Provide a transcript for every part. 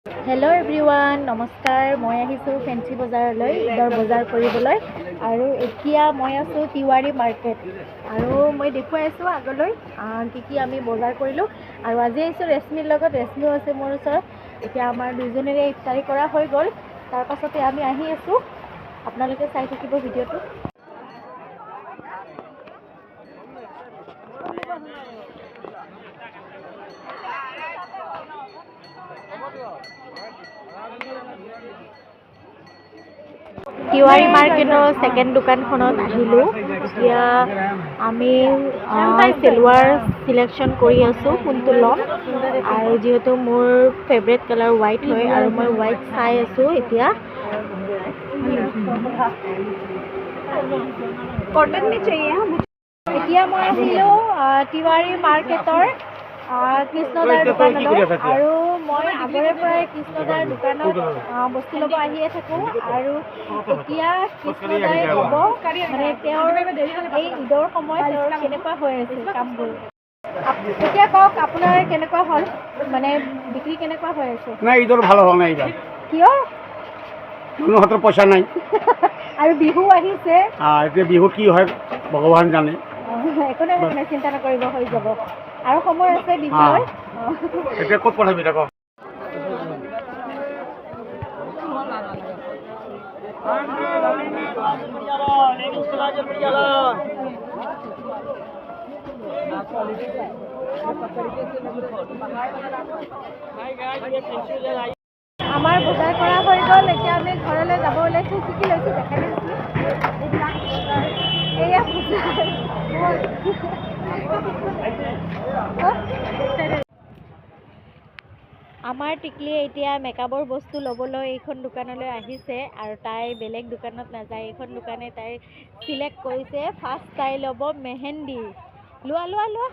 Hello' everyone, নমস্কাৰ। মই আহিছোঁ ফেঞ্চি বজাৰলৈ ঈদৰ বজাৰ কৰিবলৈ। আৰু এতিয়া মই আছোঁ তিৱাৰী মাৰ্কেট আৰু মই দেখুৱাই আছোঁ আগলৈ কি আমি বজাৰ কৰিলোঁ। আৰু আজি আহিছোঁ ৰেশ্মিৰ লগত, ৰেশ্মিও আছে মোৰ ওচৰত। এতিয়া আমাৰ দুজনেৰে ইফতাৰী কৰা হৈ গ'ল। তাৰ পাছতে আমি আহি আছোঁ, আপোনালোকে চাই থাকিব ভিডিঅ'টো। তিৱাৰী মাৰ্কেটৰ ছেকেণ্ড দোকানখনত আহিলোঁ। এতিয়া আমি চেলোৱাৰ চিলেকশ্যন কৰি আছোঁ কোনটো ল'ম। আৰু যিহেতু মোৰ ফেভৰেট কালাৰ হোৱাইট হয় আৰু মই হোৱাইট চাই আছোঁ। এতিয়া মই আহিলোঁ তিৱাৰী মাৰ্কেটৰ কৃষ্ণদাৰ দোকানলৈ। আৰু মই আগৰে পৰাই কৃষ্ণদাৰ দোকানত বস্তু ল'ব আহিয়ে থাকোঁ। আৰু এতিয়া কৃষ্ণদাই ক'ব মানে তেওঁৰ এই ঈদৰ সময়ত তেওঁৰ কেনেকুৱা হৈ আছে কামবোৰ। এতিয়া কওক, আপোনাৰ কেনেকুৱা হ'ল, মানে বিক্ৰী কেনেকুৱা হৈ আছে? নাই, ঈদৰ ভাল হোৱা নাই এইবাৰ। কিয়? মানুহৰ হাতত পইচা নাই। আৰু বিহু আহিছে। এতিয়া বিহু কি হয় ভগৱান জানে। একো নাই, চিন্তা নকৰিব, হৈ যাব। আৰু সময় আছে বিহুলৈ। এতিয়া ক'ত পঠাবি তাক? আমাৰ বজাৰ কৰা হৈ গ'ল। এতিয়া আমি ঘৰলৈ যাব ওলাইছোঁ। কি লৈছোঁ দেখাই দিছোঁ। এয়া আমাৰ টিকলিয়ে এতিয়া মেকআপৰ বস্তু ল'বলৈ এইখন দোকানলৈ আহিছে। আৰু তাই বেলেগ দোকানত নাযায়, এইখন দোকানে তাই চিলেক্ট কৰিছে। ফাৰ্ষ্ট তাই ল'ব মেহেন্দি। লোৱা লোৱা লোৱা।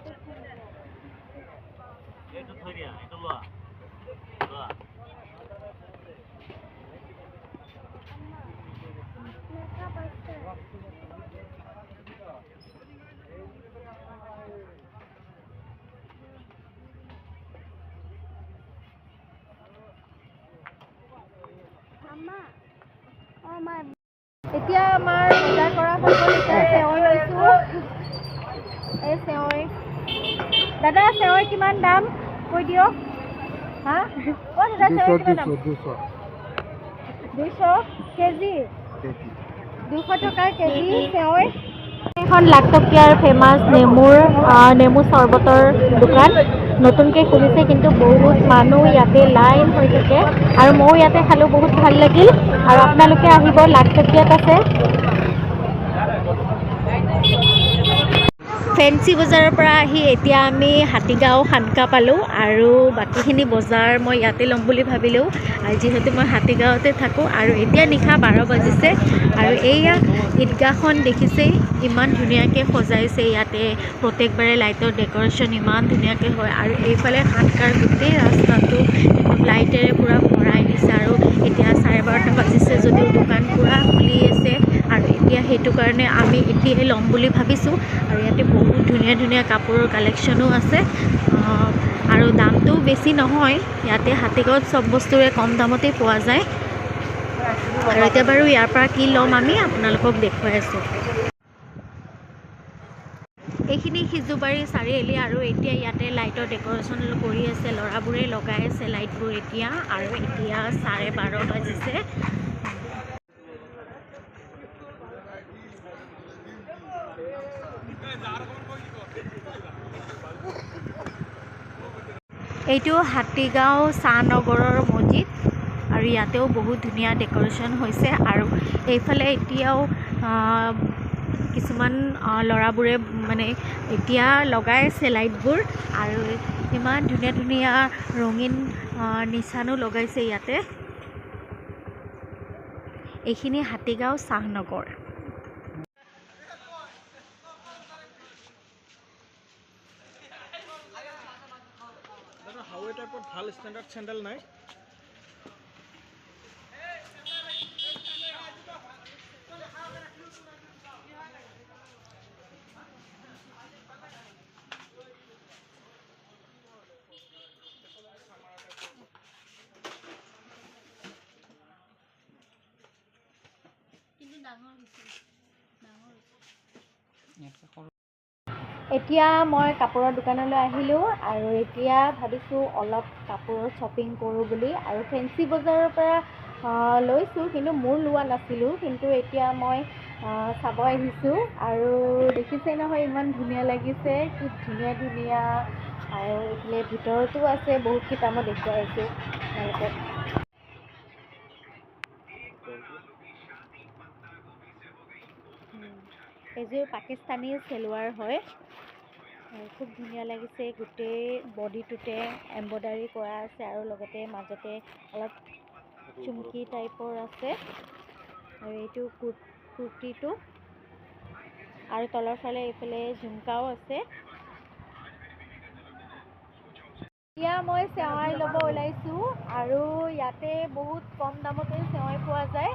এতিয়া আমাৰ বজাৰ কৰা হৈ গ'ল। এতিয়া চেৱৈ লৈছোঁ। এই চেৱৈ, দাদা চেৱৈ কিমান দাম কৈ দিয়ক। হা দাদা, চেৱৈ কিমান দাম? 200 কেজি, 200 টকাৰ কেজি চেৱৈ। এখন লাখটকীয়াৰ ফেমাছ নেমু চৰ্বতৰ দোকান নতুনকৈ খুলিছে, কিন্তু বহুত মানুহ ইয়াতে লাইন হৈ থাকে। আৰু ময়ো ইয়াতে খালোঁ, বহুত ভাল লাগিল। আৰু আপোনালোকে আহিব, লাখটকীয়াত আছে। ফেঞ্চি বজাৰৰ পৰা আহি এতিয়া আমি হাতীগাঁও খানকা পালোঁ। আৰু বাকীখিনি বজাৰ মই ইয়াতে ল'ম বুলি ভাবিলোঁ, আৰু যিহেতু মই হাতীগাঁৱতে থাকোঁ। আৰু এতিয়া নিশা 12 বাজিছে। আৰু এইয়া ঈদগাহখন দেখিছেই, ইমান ধুনীয়াকৈ সজাইছে। ইয়াতে প্ৰত্যেকবাৰে লাইটৰ ডেক'ৰেশ্যন ইমান ধুনীয়াকৈ হয়। আৰু এইফালে খানকাৰ গোটেই ৰাস্তাটো একদম লাইটেৰে পূৰা ভৰাই দিছে। আৰু এতিয়া 12:30 বাজিছে যদিও দোকান পূৰা খুলি আছে। আৰু এতিয়া সেইটো কাৰণে আমি এতিয়াই ল'ম বুলি ভাবিছোঁ। আৰু ইয়াতে বহুত ধুনীয়া ধুনীয়া কাপোৰৰ কালেকশ্যনো আছে। আৰু দামটো বেছি নহয়। ইয়াতে হাতীগাঁৱত চব বস্তুৰে কম দামতেই পোৱা যায়। আৰু এতিয়া বাৰু ইয়াৰ পৰা কি ল'ম আমি আপোনালোকক দেখুৱাই আছোঁ। এইখিনি সিজুবাৰী চাৰিআলি। আৰু এতিয়া ইয়াতে লাইটৰ ডেক'ৰেশ্যন কৰি আছে, ল'ৰাবোৰে লগাই আছে লাইটবোৰ এতিয়া। আৰু এতিয়া 12:30 বাজিছে। এইটো হাতীগাঁও চাহনগৰৰ মছজিদ। আৰু ইয়াতেও বহুত ধুনীয়া ডেক'ৰেশ্যন হৈছে। আৰু এইফালে এতিয়াও কিছুমান ল'ৰাবোৰে মানে এতিয়া লগাই আছে লাইটবোৰ। আৰু ইমান ধুনীয়া ধুনীয়া ৰঙীন নিচানো লগাইছে ইয়াতে। এইখিনি হাতীগাঁও চাহনগৰ। হাৱাই টাইপত ভাল ষ্টেণ্ডাৰ্ড চেণ্ডেল নাই। এতিয়া মই কাপোৰৰ দোকানলৈ আহিলোঁ আৰু এতিয়া ভাবিছোঁ অলপ কাপোৰৰ শ্বপিং কৰোঁ বুলি আৰু ফেঞ্চি বজাৰৰ পৰা লৈছোঁ কিন্তু মোৰ লোৱা নাছিলোঁ কিন্তু এতিয়া মই চাব আহিছোঁ আৰু দেখিছে নহয় ইমান ধুনীয়া লাগিছে কি ধুনীয়া ধুনীয়া আৰু এইফালে ভিতৰতো আছে বহুতকেইটা মই দেখুৱাই আছোঁ আপোনালোকক এইযোৰ পাকিস্তানী চেলোৱাৰ হয় আৰু খুব ধুনীয়া লাগিছে গোটেই বডিটোতে এম্ব্ৰইডাৰী কৰা আছে আৰু লগতে মাজতে অলপ চুমকি টাইপৰ আছে আৰু এইটো কুৰ্তিটো আৰু তলৰ ফালে এইফালে ঝুমকাও আছে এতিয়া মই চেৱাই ল'ব ওলাইছোঁ আৰু ইয়াতে বহুত কম দামতে চেৱাই পোৱা যায়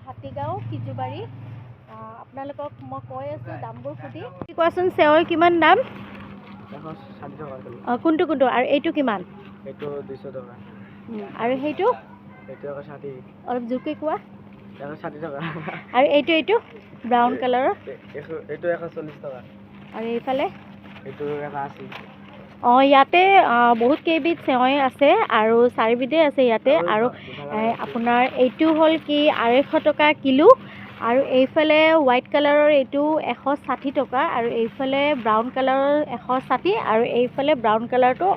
হাতীগাঁও কিজুবাৰী আপোনালোকক মই কৈ আছোঁ দামবোৰ সুধি কোৱাচোন চেৱাই কিমান দাম 160 টকা কোনটো কোনটো আৰু এইটো কিমান এইটো 200 টকা আৰু সেইটো এইটো 160 অলপ জোৰকৈ কোৱা 160 টকা আৰু এইটো ব্ৰাউন কালাৰৰ এইটো 140 টকা আৰু এইফালে এইটো 180 ইয়াতে বহুত কেইবিধ চেৱাই আছে আৰু 4 বিধে আছে ইয়াতে আৰু আপোনাৰ এইটো হ'ল কি 250 টকা কিলো আৰু এইফালে হোৱাইট কালাৰৰ এইটো 160 টকা আৰু এইফালে ব্ৰাউন কালাৰৰ 160 আৰু এইফালে ব্ৰাউন কালাৰটো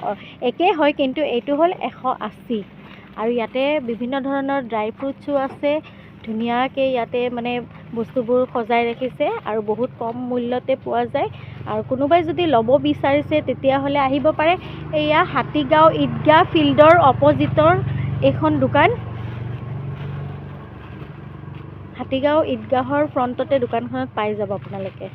একেই হয় কিন্তু এইটো হ'ল 180 আৰু ইয়াতে বিভিন্ন ধৰণৰ ড্ৰাই ফ্ৰুটছো আছে ধুনীয়াকৈ ইয়াতে মানে বস্তুবোৰ সজাই ৰাখিছে আৰু বহুত কম মূল্যতে পোৱা যায় আৰু কোনোবাই যদি ল'ব বিচাৰিছে তেতিয়াহ'লে আহিব পাৰে এয়া হাতীগাঁও ঈদগাহ ফিল্ডৰ অপজিটৰ এইখন দোকান হাতীগাঁও ঈদগাহৰ ফ্ৰণ্টতে দোকানখনত পাই যাব আপোনালোকে